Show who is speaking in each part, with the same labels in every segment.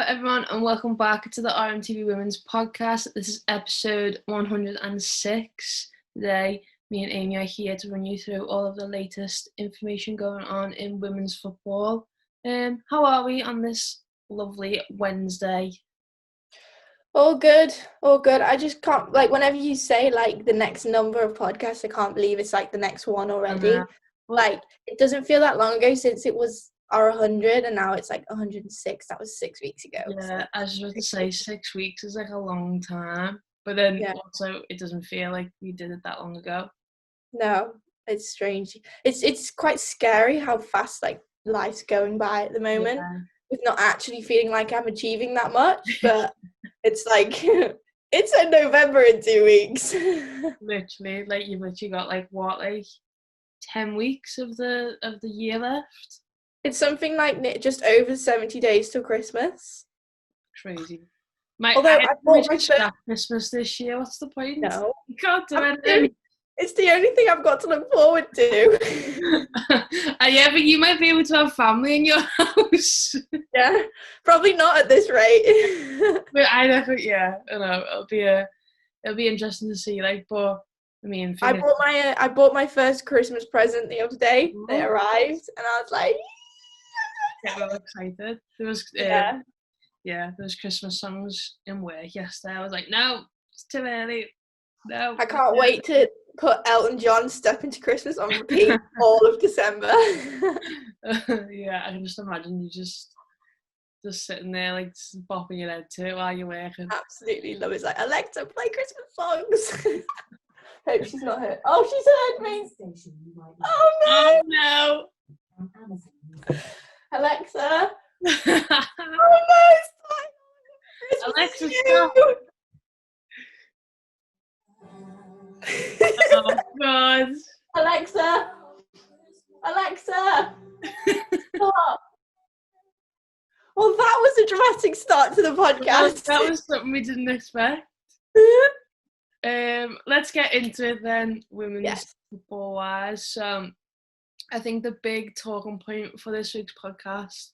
Speaker 1: everyone, and welcome back to the RMTV Women's Podcast. This is episode 106. Today, me and Amy are here to run you through all of the latest information going on in women's football. How are we on this lovely Wednesday?
Speaker 2: All good. I just can't, whenever you say, the next number of podcasts, I can't believe it's, the next one already. It doesn't feel that long ago since it was our 100, and now it's, 106. That was 6 weeks ago.
Speaker 1: Yeah, I was about to say 6 weeks is, a long time. But then also, it doesn't feel like we did it that long ago.
Speaker 2: No, it's strange. It's quite scary how fast, life's going by at the moment.
Speaker 1: Yeah.
Speaker 2: With not actually feeling like I'm achieving that much, but it's it's in November in 2 weeks.
Speaker 1: Literally, you've literally got 10 weeks of the year left.
Speaker 2: It's something like just over 70 days till Christmas.
Speaker 1: Crazy.
Speaker 2: Although I bought my first
Speaker 1: Christmas this year. What's the point?
Speaker 2: No,
Speaker 1: you can't do anything.
Speaker 2: It's the only thing I've got to look forward to.
Speaker 1: Yeah, but you might be able to have family in your house.
Speaker 2: Yeah, probably not at this rate.
Speaker 1: But I know. It'll be interesting to see. But I mean,
Speaker 2: I bought my first Christmas present the other day. Oh. They arrived, and I was like,
Speaker 1: get well excited. There was Christmas songs in work yesterday. I was like, no, it's too early. No,
Speaker 2: I can't wait to put Elton John Step Into Christmas on repeat all of December.
Speaker 1: Yeah, I can just imagine you just sitting there bopping your head to it while you're working.
Speaker 2: Absolutely love it. It's like, Alexa, play Christmas songs. Hope she's not hurt. Oh, she's heard me. Oh no. Alexa. Oh no, it's
Speaker 1: Alexa, stop. Oh God.
Speaker 2: Alexa. Stop. Well, that was a dramatic start to the podcast.
Speaker 1: That was something we didn't expect. Let's get into it then, women's football wise. So I think the big talking point for this week's podcast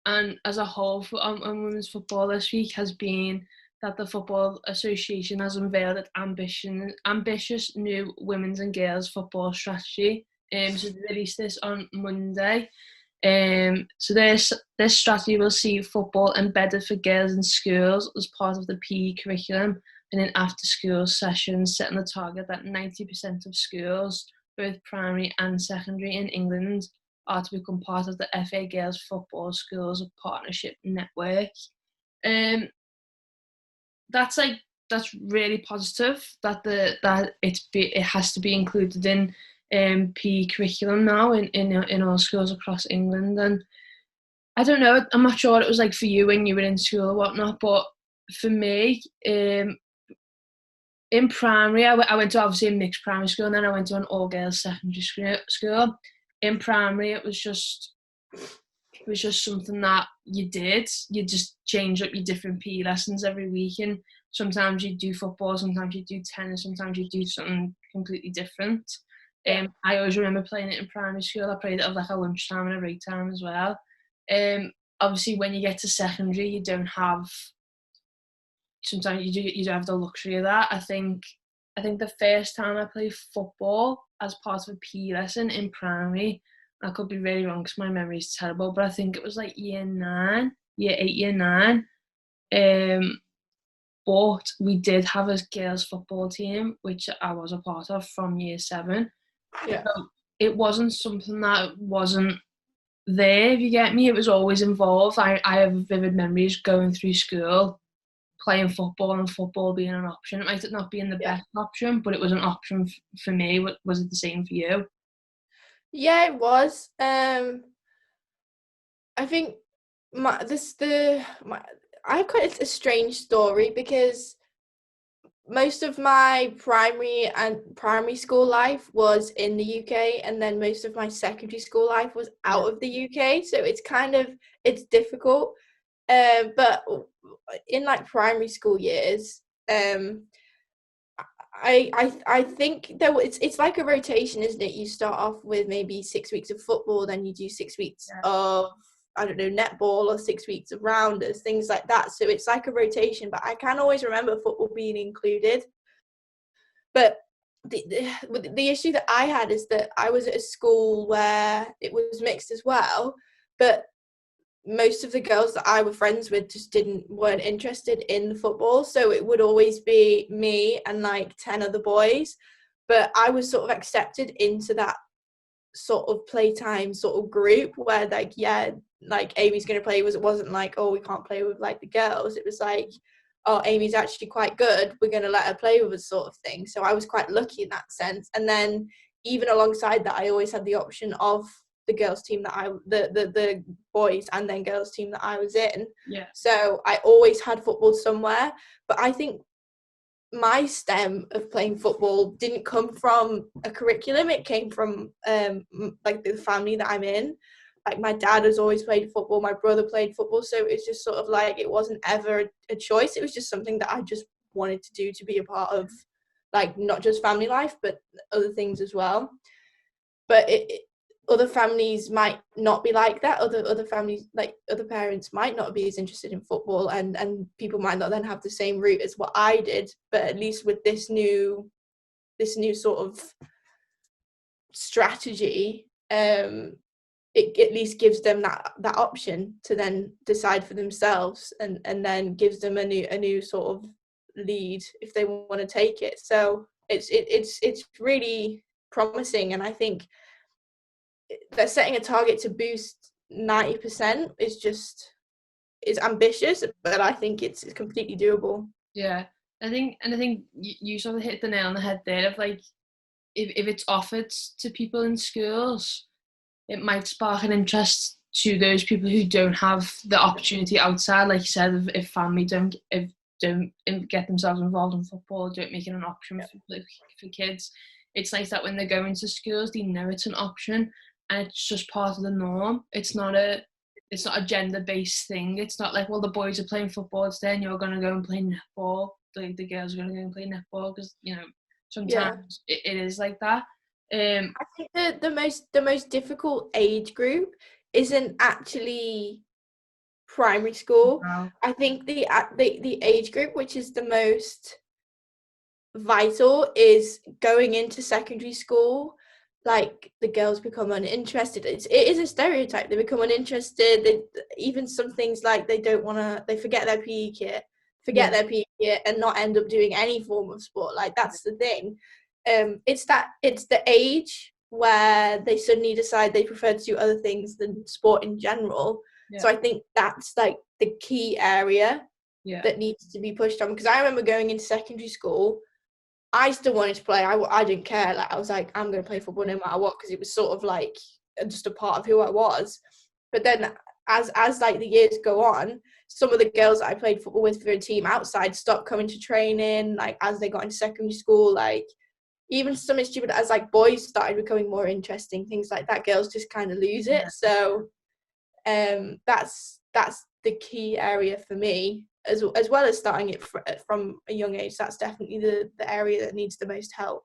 Speaker 1: and as a whole on women's football this week has been that the Football Association has unveiled its ambitious new women's and girls football strategy. So they released this on Monday. So this strategy will see football embedded for girls in schools as part of the PE curriculum and in after-school sessions, setting the target that 90% of schools, both primary and secondary in England, are to become part of the FA Girls Football Schools Partnership Network. That's really positive that it has to be included in PE curriculum now in all schools across England. And I don't know, I'm not sure what it was like for you when you were in school or whatnot, but for me, in primary, I went to obviously a mixed primary school, and then I went to an all-girls secondary school. In primary, it was just something that you did. You just change up your different PE lessons every week, and sometimes you do football, sometimes you do tennis, sometimes you do something completely different. I always remember playing it in primary school. I played it at a lunchtime and a break time as well. Obviously, when you get to secondary, you don't have. Sometimes you don't have the luxury of that. I think the first time I played football as part of a PE lesson in primary, I could be really wrong because my memory is terrible, but I think it was year 8, year 9. But we did have a girls football team, which I was a part of from year 7.
Speaker 2: Yeah.
Speaker 1: So it wasn't something that wasn't there, if you get me. It was always involved. I have vivid memories going through school, playing football and football being an option. It might not be the best option, but it was an option for me. Was it the same for you?
Speaker 2: Yeah, it was. I think I have quite a strange story because most of my primary school life was in the UK, and then most of my secondary school life was out of the UK. So it's difficult. But in primary school years, I think it's like a rotation, isn't it? You start off with maybe 6 weeks of football, then you do 6 weeks of I don't know, netball, or 6 weeks of rounders, things like that. So it's like a rotation, but I can always remember football being included. But the issue that I had is that I was at a school where it was mixed as well, but most of the girls that I were friends with just weren't interested in the football. So it would always be me and like 10 other boys. But I was sort of accepted into that sort of playtime sort of group where like, yeah, like Amy's going to play. It wasn't like, oh, we can't play with like the girls. It was like, oh, Amy's actually quite good, we're going to let her play with us, sort of thing. So I was quite lucky in that sense. And then even alongside that, I always had the option of the girls team that the boys and then girls team that I was in.
Speaker 1: Yeah.
Speaker 2: So I always had football somewhere. But I think my stem of playing football didn't come from a curriculum. It came from like the family that I'm in. Like my dad has always played football, my brother played football, so it's just sort of like it wasn't ever a choice. It was just something that I just wanted to do, to be a part of, like not just family life but other things as well. But other families might not be like that. Other families, like other parents, might not be as interested in football, and people might not then have the same route as what I did. But at least with this new sort of strategy, it at least gives them that option to then decide for themselves, and then gives them a new sort of lead if they want to take it. So it's really promising, and I think they're setting a target to boost 90% is ambitious, but I think it's completely doable.
Speaker 1: Yeah, I think you sort of hit the nail on the head there of like, if it's offered to people in schools, it might spark an interest to those people who don't have the opportunity outside. Like you said, if family don't get themselves involved in football, don't make it an option for kids. It's nice that when they're going to schools, they know it's an option and it's just part of the norm. It's not a gender-based thing. It's not like, well, the boys are playing football today and you're going to go and play netball. The girls are going to go and play netball, because sometimes it is like that.
Speaker 2: I think the most difficult age group isn't actually primary school.
Speaker 1: Wow.
Speaker 2: I think the age group which is the most vital is going into secondary school. Like the girls become uninterested. It is a stereotype. They become uninterested. Even some things like they forget their PE kit, and not end up doing any form of sport. Like that's the thing. It's the age where they suddenly decide they prefer to do other things than sport in general. Yeah. So I think that's like the key area that needs to be pushed on. Because I remember going into secondary school, I still wanted to play. I didn't care. Like I was like, I'm going to play football no matter what, because it was sort of like just a part of who I was. But then as like the years go on, some of the girls that I played football with for a team outside stopped coming to training. Like as they got into secondary school, like even something stupid as like boys started becoming more interesting, things like that, girls just kind of lose it. So that's the key area for me, as well as starting it from a young age. That's definitely the area that needs the most help.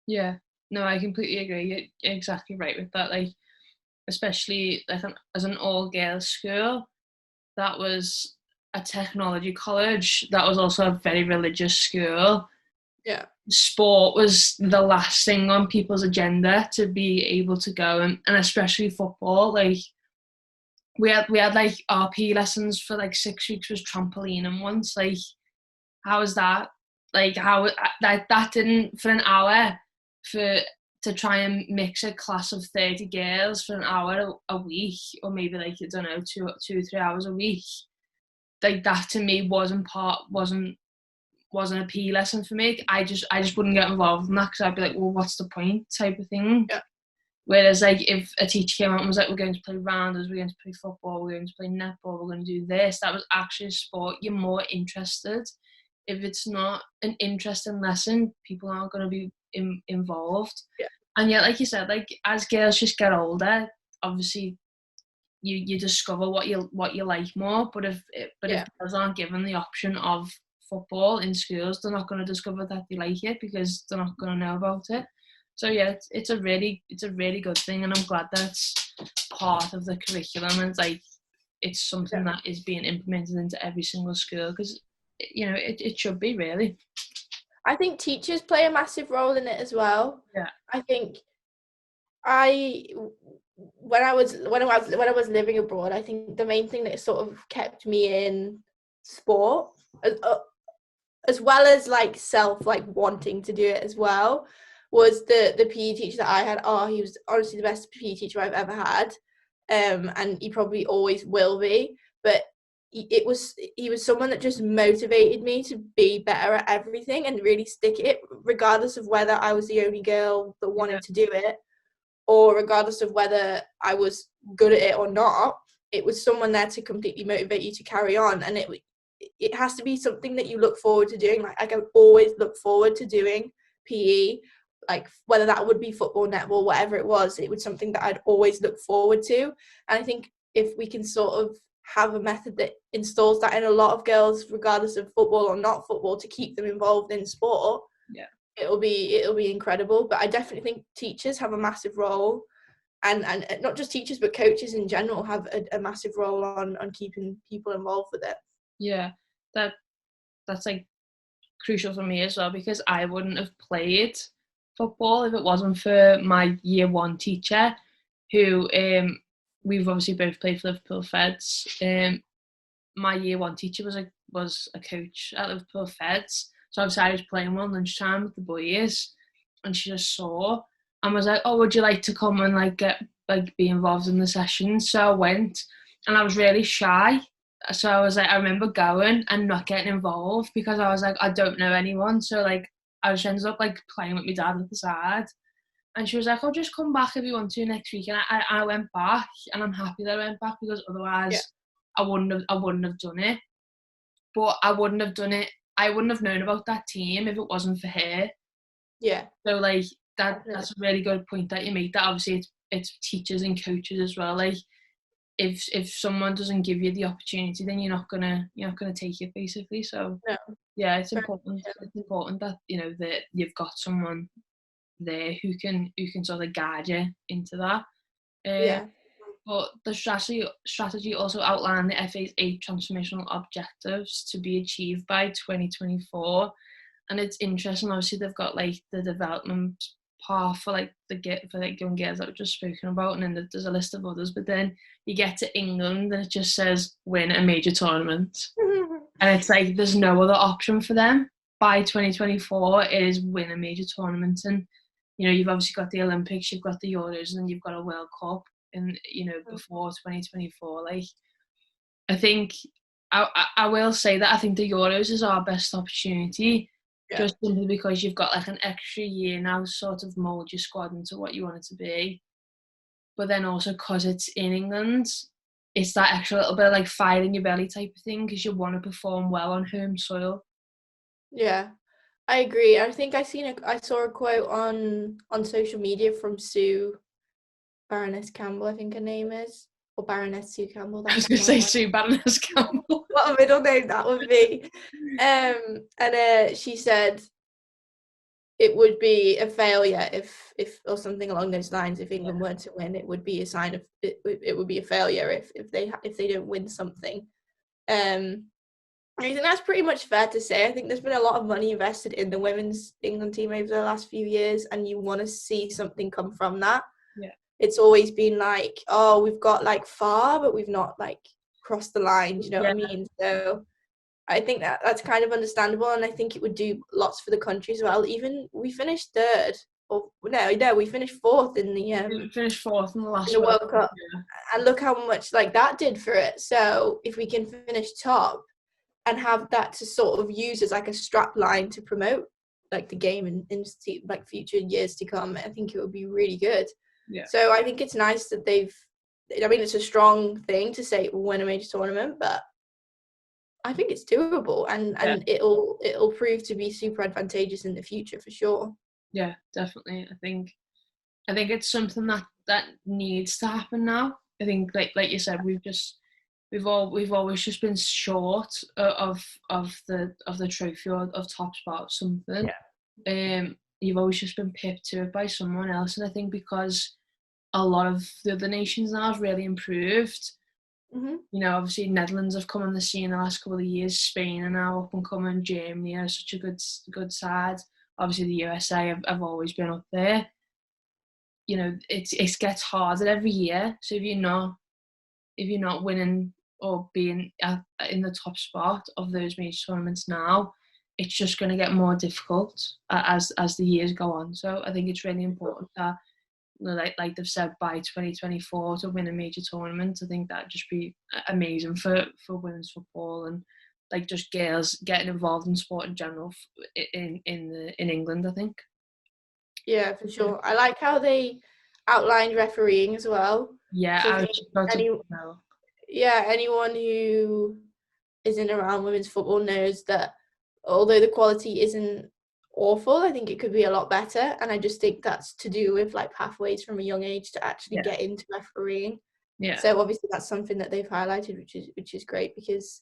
Speaker 1: Yeah, no, I completely agree. You're exactly right with that. Like, especially like as an all-girls school, that was a technology college, that was also a very religious school.
Speaker 2: Yeah.
Speaker 1: Sport was the last thing on people's agenda to be able to go, and especially football. Like we had like RP lessons for like 6 weeks was trampolining once. Like how is that? Like how that didn't, for an hour, to try and mix a class of 30 girls for an hour a week, or maybe like, I don't know, 2 or 3 hours a week. Like that to me wasn't a PE lesson for me. I just wouldn't get involved in that, because I'd be like, well, what's the point, type of thing.
Speaker 2: Yeah.
Speaker 1: Whereas like if a teacher came out and was like, we're going to play rounders, we're going to play football, we're going to play netball, we're going to do this, that was actually a sport, you're more interested. If it's not an interesting lesson, people aren't going to be involved.
Speaker 2: Yeah.
Speaker 1: And yet, like you said, like as girls just get older, obviously you discover what you like more. But if girls aren't given the option of football in schools, they're not going to discover that they like it, because they're not going to know about it. So yeah, it's a really good thing, and I'm glad that's part of the curriculum. And it's like, it's something that is being implemented into every single school, because it should be, really.
Speaker 2: I think teachers play a massive role in it as well.
Speaker 1: Yeah.
Speaker 2: I think when I was living abroad, I think the main thing that sort of kept me in sport, as well as like wanting to do it as well, was the PE teacher that I had. He was honestly the best PE teacher I've ever had, and he probably always will be. But he was someone that just motivated me to be better at everything and really stick it, regardless of whether I was the only girl that wanted to do it, or regardless of whether I was good at it or not. It was someone there to completely motivate you to carry on, and it has to be something that you look forward to doing. Like I can always look forward to doing PE, like whether that would be football, netball, whatever it was something that I'd always look forward to. And I think if we can sort of have a method that installs that in a lot of girls, regardless of football or not football, to keep them involved in sport, it'll be incredible. But I definitely think teachers have a massive role, and not just teachers but coaches in general have a massive role on keeping people involved with it.
Speaker 1: Yeah, that's like crucial for me as well, because I wouldn't have played football if it wasn't for my year one teacher, who we've obviously both played for Liverpool Feds. My year one teacher was a coach at Liverpool Feds, so obviously I was playing one lunchtime with the boys, and she just saw and was like, "Oh, would you like to come and be involved in the session?" So I went, and I was really shy. So I was like, I remember going and not getting involved because I was like, I don't know anyone. So like, I just ended up like playing with my dad at the side. And she was like, "Oh, just come back if you want to next week." And I went back, and I'm happy that I went back, because otherwise I wouldn't have done it. But I wouldn't have done it. I wouldn't have known about that team if it wasn't for her.
Speaker 2: Yeah.
Speaker 1: So like that's a really good point that you make. That obviously it's teachers and coaches as well. Like, if someone doesn't give you the opportunity, then you're not gonna take it, basically. So yeah, it's important. It's important that that you've got someone there who can sort of guide you into that. But the strategy also outlined the FA's 8 transformational objectives to be achieved by 2024, and it's interesting. Obviously, they've got like the development part for young girls that we've just spoken about, and then there's a list of others. But then you get to England, and it just says win a major tournament, and it's like there's no other option for them. By 2024, it is win a major tournament, and you've obviously got the Olympics, you've got the Euros, and then you've got a World Cup. And before 2024, like, I think I will say that I think the Euros is our best opportunity, just simply because you've got like an extra year now to sort of mould your squad into what you want it to be. But then also because it's in England, it's that extra little bit of like fire in your belly type of thing, because you want to perform well on home soil.
Speaker 2: Yeah, I agree. I think I saw a quote on social media from Sue Baroness Campbell, I think her name is, or Baroness Sue Campbell.
Speaker 1: I was going to say Sue Baroness Campbell.
Speaker 2: What a middle name that would be. And she said it would be a failure if or something along those lines. If England were to win, it would be a sign of it would be a failure if they don't win something. I think that's pretty much fair to say. I think there's been a lot of money invested in the women's England team over the last few years, and you want to see something come from that.
Speaker 1: Yeah.
Speaker 2: It's always been like, oh, we've got like far, but we've not like crossed the line. Do you know what I mean? So I think that's kind of understandable, and I think it would do lots for the country as well. Even we finished third, or no, we finished fourth in the
Speaker 1: we finished fourth in the last
Speaker 2: World Cup, and look how much like that did for it. So if we can finish top and have that to sort of use as like a strap line to promote like the game in like future years to come, I think it would be really good.
Speaker 1: Yeah.
Speaker 2: So I think it's nice that it's a strong thing to say we'll win a major tournament, but I think it's doable, and it'll prove to be super advantageous in the future for sure.
Speaker 1: Yeah, definitely. I think it's something that needs to happen now. I think like you said, we've always just been short of the trophy or of top spot of something. You've always just been pipped to it by someone else, and I think because a lot of the other nations now have really improved, You know, obviously Netherlands have come on the scene the last couple of years. Spain are now up and coming. Germany are such a good side. Obviously the USA have always been up there. You know, it gets harder every year. So if you're not winning or being in the top spot of those major tournaments now, it's just going to get more difficult as the years go on. So I think it's really important that, you know, like they've said, by 2024 to win a major tournament. I think that'd just be amazing for women's football, and like just girls getting involved in sport in general in England, I think.
Speaker 2: Yeah, for sure. I like how they outlined refereeing as well.
Speaker 1: Yeah,
Speaker 2: So
Speaker 1: I was just about to know.
Speaker 2: Yeah, anyone who isn't around women's football knows that although the quality isn't awful, I think it could be a lot better. And I just think that's to do with like pathways from a young age to actually get into refereeing.
Speaker 1: Yeah.
Speaker 2: So obviously that's something that they've highlighted, which is great, because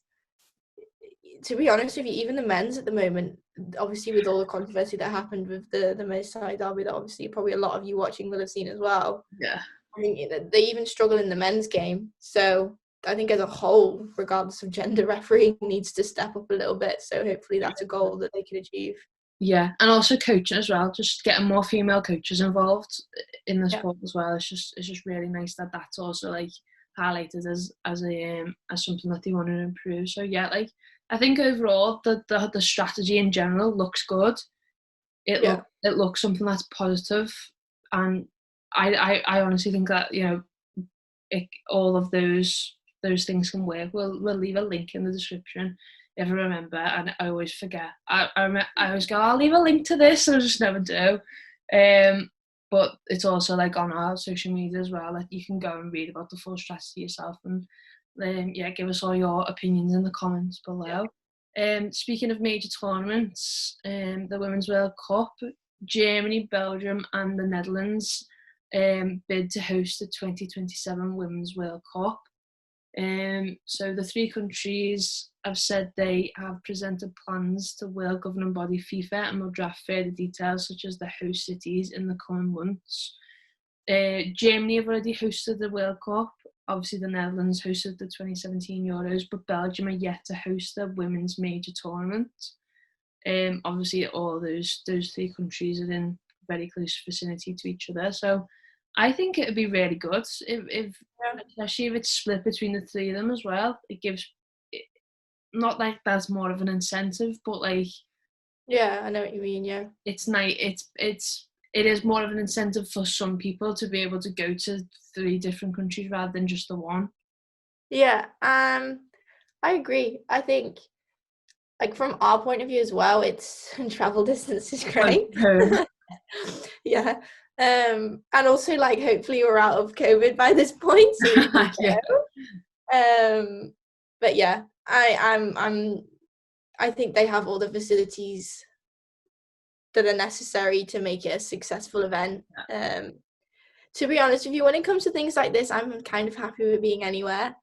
Speaker 2: to be honest with you, even the men's at the moment, obviously with all the controversy that happened with the Merseyside derby, that obviously probably a lot of you watching will have seen as well.
Speaker 1: Yeah.
Speaker 2: I think they even struggle in the men's game. So I think as a whole, regardless of gender, refereeing needs to step up a little bit. So hopefully that's a goal that they can achieve.
Speaker 1: Yeah, and also coaching as well. Just getting more female coaches involved in the sport as well. It's just really nice that that's also like highlighted as something that they want to improve. So yeah, like I think overall the strategy in general looks good. It looks something that's positive, and I honestly think that, you know, all of those things can work. We'll leave a link in the description if I remember, and I always forget. I always go, I'll leave a link to this, and I just never do. But it's also like on our social media as well. Like you can go and read about the full strategy yourself, and give us all your opinions in the comments below. Speaking of major tournaments, the Women's World Cup, Germany, Belgium, and the Netherlands bid to host the 2027 Women's World Cup. So the three countries have said they have presented plans to world governing body FIFA and will draft further details such as the host cities in the coming months. Germany have already hosted the World Cup. Obviously the Netherlands hosted the 2017 Euros, but Belgium are yet to host the women's major tournament. Obviously all those three countries are in very close vicinity to each other, so I think it would be really good if especially if it's split between the three of them as well. It gives, not like that's more of an incentive, but like,
Speaker 2: yeah, I know what you mean. Yeah,
Speaker 1: it's nice. It is more of an incentive for some people to be able to go to three different countries rather than just the one.
Speaker 2: Yeah, I agree. I think, like from our point of view as well, it's travel distance is great. Yeah. And also like hopefully we're out of COVID by this point, so we can go. But yeah, I think they have all the facilities that are necessary to make it a successful event. To be honest with you, when it comes to things like this, I'm kind of happy with being anywhere.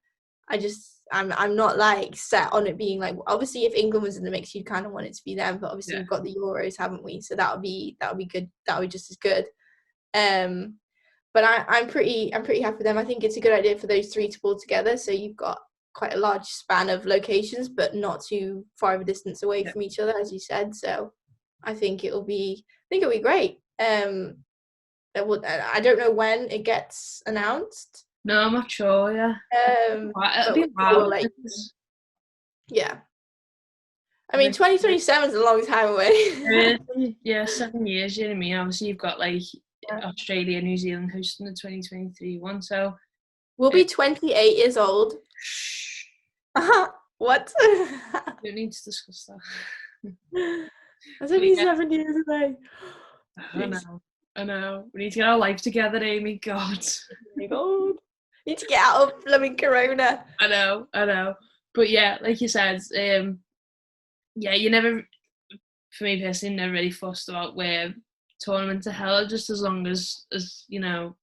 Speaker 2: I'm not like set on it being like, obviously if England was in the mix, you'd kind of want it to be them, but obviously we've got the Euros, haven't we? So that would be good. That would be just as good. But I'm pretty happy with them. I think it's a good idea for those three to pull together. So you've got quite a large span of locations, but not too far of a distance away from each other, as you said. So I think it'll be great. I don't know when it gets announced.
Speaker 1: No, I'm not sure. Yeah. It'll be yeah.
Speaker 2: I mean, 2027 is a long time away.
Speaker 1: Yeah, 7 years. You know what I mean? Obviously, you've got like Australia, New Zealand hosting the 2023 one. So
Speaker 2: we'll be 28 years old. What?
Speaker 1: We don't need to discuss that.
Speaker 2: That's only 7 years away.
Speaker 1: I know. We need to get our life together, Amy. God.
Speaker 2: Oh my God. Need to get out of blooming Corona.
Speaker 1: I know. But yeah, like you said, you never, for me personally, never really fussed about where tournaments are held, just as long as you know,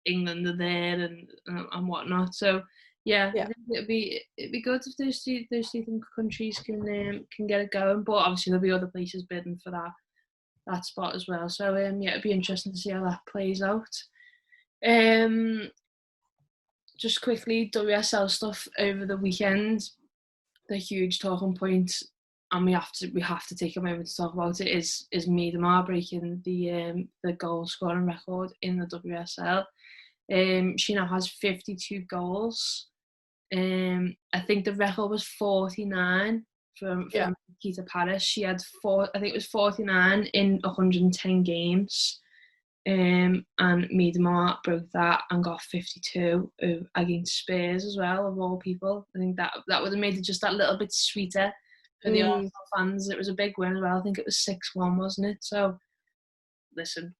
Speaker 1: England are there and whatnot. So I think it'd be good if those two countries can get it going. But obviously there'll be other places bidding for that spot as well. So it'd be interesting to see how that plays out. just quickly, WSL stuff over the weekend. The huge talking point, and we have to take a moment to talk about it. Is Miedema breaking the goal scoring record in the WSL? She now has 52 goals. I think the record was 49 from Nikita Paris. She had I think it was 49 in 110 games. And Miedema broke that and got 52 against Spurs as well, of all people. I think that would have made it just that little bit sweeter for the Arsenal fans. It was a big win as well. I think it was 6-1, wasn't it? So, listen,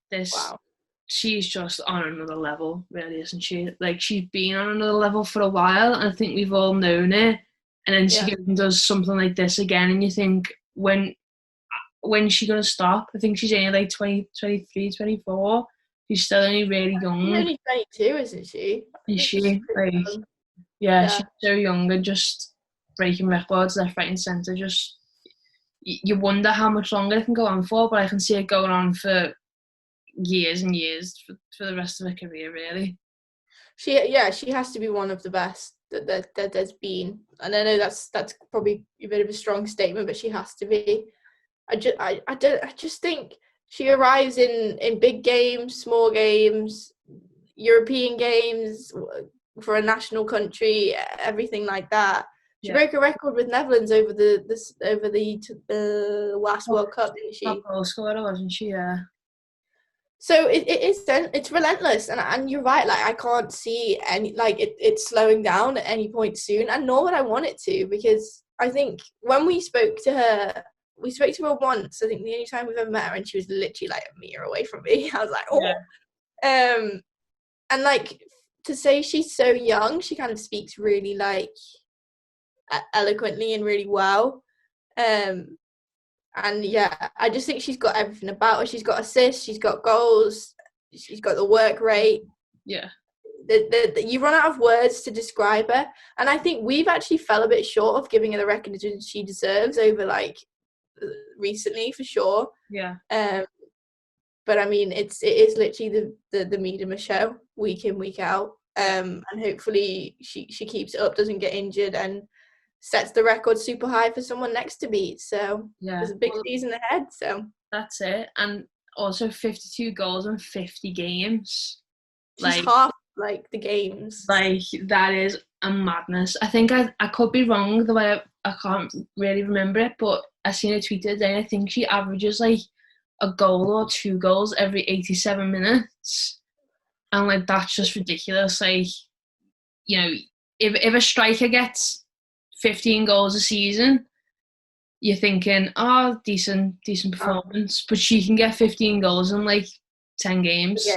Speaker 1: she's just on another level, really, isn't she? Like, she's been on another level for a while, and I think we've all known it. And then she does something like this again, and you think, when's she going to stop? I think she's only like 20, 23, 24. She's still only really young.
Speaker 2: She's only 22, isn't she?
Speaker 1: Is she? Like, she's so young and just breaking records left, right and centre. Just, you wonder how much longer it can go on for, but I can see it going on for years and years for the rest of her career, really. She
Speaker 2: has to be one of the best that there's been. And I know that's probably a bit of a strong statement, but she has to be. I just think she arrives in big games, small games, European games for a national country, everything like that. She broke a record with Netherlands over the last World Cup, didn't she?
Speaker 1: Top goal scorer, wasn't she? Yeah.
Speaker 2: So it's relentless, and you're right. Like, I can't see any it's slowing down at any point soon, and nor would I want it to, because I think when we spoke to her once. I think the only time we've ever met her, and she was literally like a meter away from me. I was like, oh. Yeah. And like, to say she's so young, she kind of speaks really like eloquently and really well. And I just think she's got everything about her. She's got assists, she's got goals, she's got the work rate.
Speaker 1: Yeah.
Speaker 2: You run out of words to describe her, and I think we've actually fell a bit short of giving her the recognition she deserves over like recently, for sure.
Speaker 1: Yeah.
Speaker 2: But I mean, it is literally the Miedema show week in, week out. And hopefully she keeps it up, doesn't get injured, and sets the record super high for someone next to beat. So there's a big season ahead. So
Speaker 1: that's it. And also 52 goals in 50 games.
Speaker 2: She's half like the games.
Speaker 1: Like, that is a madness. I think I could be wrong the way I can't really remember it, but I seen a tweet today. I think she averages like a goal or 2 goals every 87 minutes, and like, that's just ridiculous. Like, you know, if a striker gets 15 goals a season, you're thinking, oh, decent performance, but she can get 15 goals in like 10 games.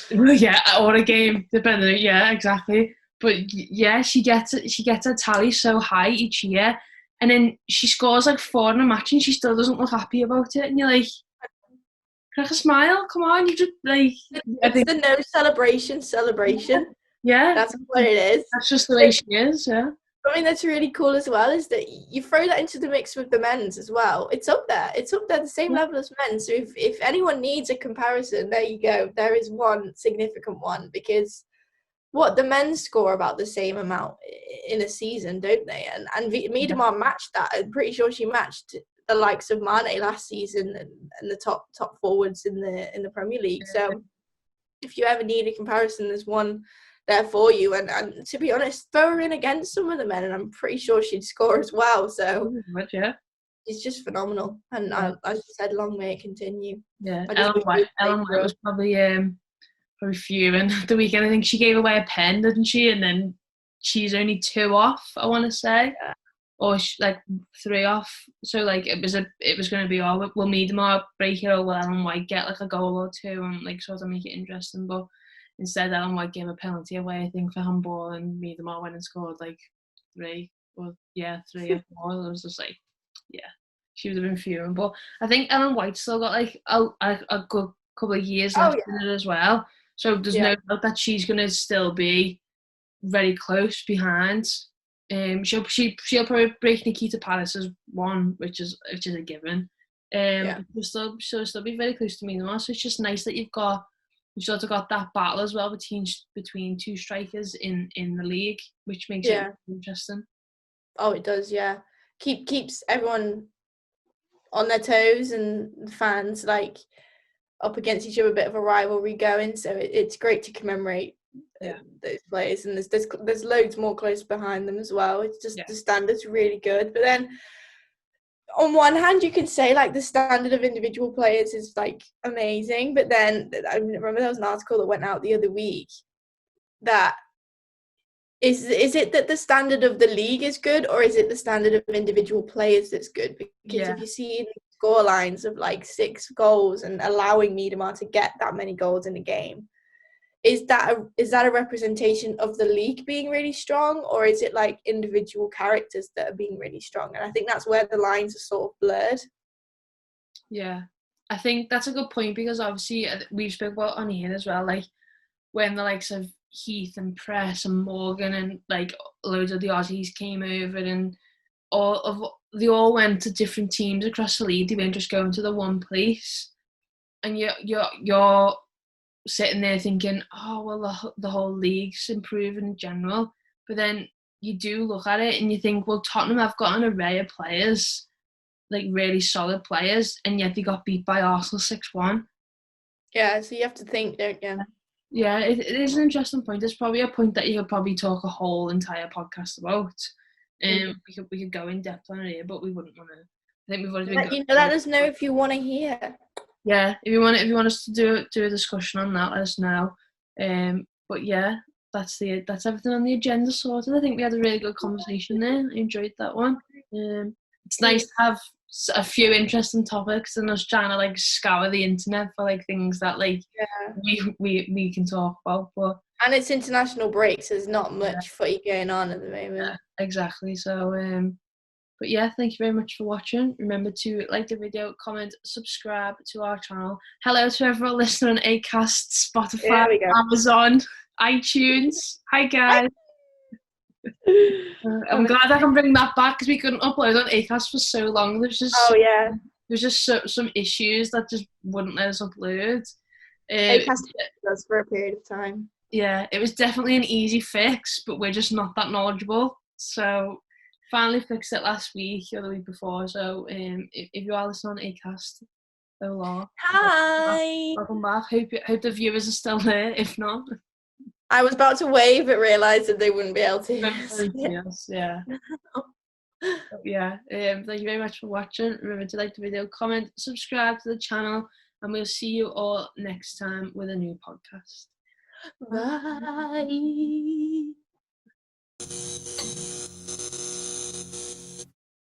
Speaker 1: Yeah, or a game, depending. Yeah, exactly. But yeah, she gets her tally so high each year, and then she scores like 4 in a match, and she still doesn't look happy about it. And you're like, crack a smile, come on, you just like.
Speaker 2: It's the no celebration.
Speaker 1: Yeah,
Speaker 2: that's what it is.
Speaker 1: That's just the way she is. Yeah.
Speaker 2: I mean, that's really cool as well, is that you throw that into the mix with the men's as well. It's up there. It's up there, the same level as men. So if anyone needs a comparison, there you go. There is one significant one, because the men score about the same amount in a season, don't they? And Miedema matched that. I'm pretty sure she matched the likes of Mane last season and the top forwards in the Premier League. So if you ever need a comparison, there's one there for you, and to be honest, throw her in against some of the men and I'm pretty sure she'd score as well. So it's just phenomenal, and as you said, long may it continue.
Speaker 1: Ellen White was probably fuming the weekend. I think she gave away a pen, didn't she? And then she's only 2 off, I want to say, or like 3 off. So like, it was going to be, will Miedema break it, or will Ellen White get like a goal or 2 and like sort of make it interesting? But instead, Ellen White gave a penalty away, I think, for handball, and Miedema went and scored like 3 or 4. It was just like, she would have been fuming. But I think Ellen White still got like a good couple of years left in it as well. So there's no doubt that she's going to still be very close behind. She'll probably break Nikita Paris' one, which is a given. She'll still be very close to Miedema. So it's just nice that you've got we've sort of got that battle as well between two strikers in the league, which makes
Speaker 2: Yeah.
Speaker 1: it interesting.
Speaker 2: Oh, it does, yeah. Keeps everyone on their toes and the fans like up against each other, a bit of a rivalry going. So it's great to commemorate those players, and there's loads more close behind them as well. It's just the standard's really good. But then on one hand, you can say like the standard of individual players is like amazing, but then I remember there was an article that went out the other week that is it that the standard of the league is good, or is it the standard of individual players that's good? Because if you see score lines of like 6 goals and allowing Miedema to get that many goals in a game, is that a representation of the league being really strong, or is it like individual characters that are being really strong? And I think that's where the lines are sort of blurred.
Speaker 1: Yeah, I think that's a good point, because obviously we've spoken about on here as well, like when the likes of Heath and Press and Morgan and like loads of the Aussies came over, and they all went to different teams across the league. They weren't just going to the one place, and you're sitting there thinking, oh well, the whole league's improving in general. But then you do look at it and you think, well, Tottenham have got an array of players, like really solid players, and yet they got beat by Arsenal 6-1.
Speaker 2: Yeah, so you have to think, don't you?
Speaker 1: Yeah, it is an interesting point. It's probably a point that you could probably talk a whole entire podcast about. We could go in depth on it here, but we wouldn't want to. I think we've already been.
Speaker 2: Let us know if you want to hear.
Speaker 1: Yeah, if you want us to do a discussion on that, let us know. But yeah, that's everything on the agenda sorted. I think we had a really good conversation there. I enjoyed that one. It's nice to have a few interesting topics and us trying to like scour the internet for like things that like we can talk about. But
Speaker 2: and it's international breaks. So there's not much footy going on at the moment.
Speaker 1: Yeah, exactly. So but yeah, thank you very much for watching. Remember to like the video, comment, subscribe to our channel. Hello to everyone listening on Acast, Spotify, Amazon, iTunes. Hi guys. I'm glad I can bring that back, because we couldn't upload on Acast for so long. There's just some issues that just wouldn't let us upload.
Speaker 2: Acast does for a period of time.
Speaker 1: Yeah, it was definitely an easy fix, but we're just not that knowledgeable. So finally fixed it last week or the week before. So if you are listening on Acast, hello.
Speaker 2: Hi.
Speaker 1: Welcome back. Hope the viewers are still there. If not,
Speaker 2: I was about to wave, but realised that they wouldn't be able to.
Speaker 1: Yes, yeah. Yeah. Thank you very much for watching. Remember to like the video, comment, subscribe to the channel, and we'll see you all next time with a new podcast.
Speaker 2: Bye.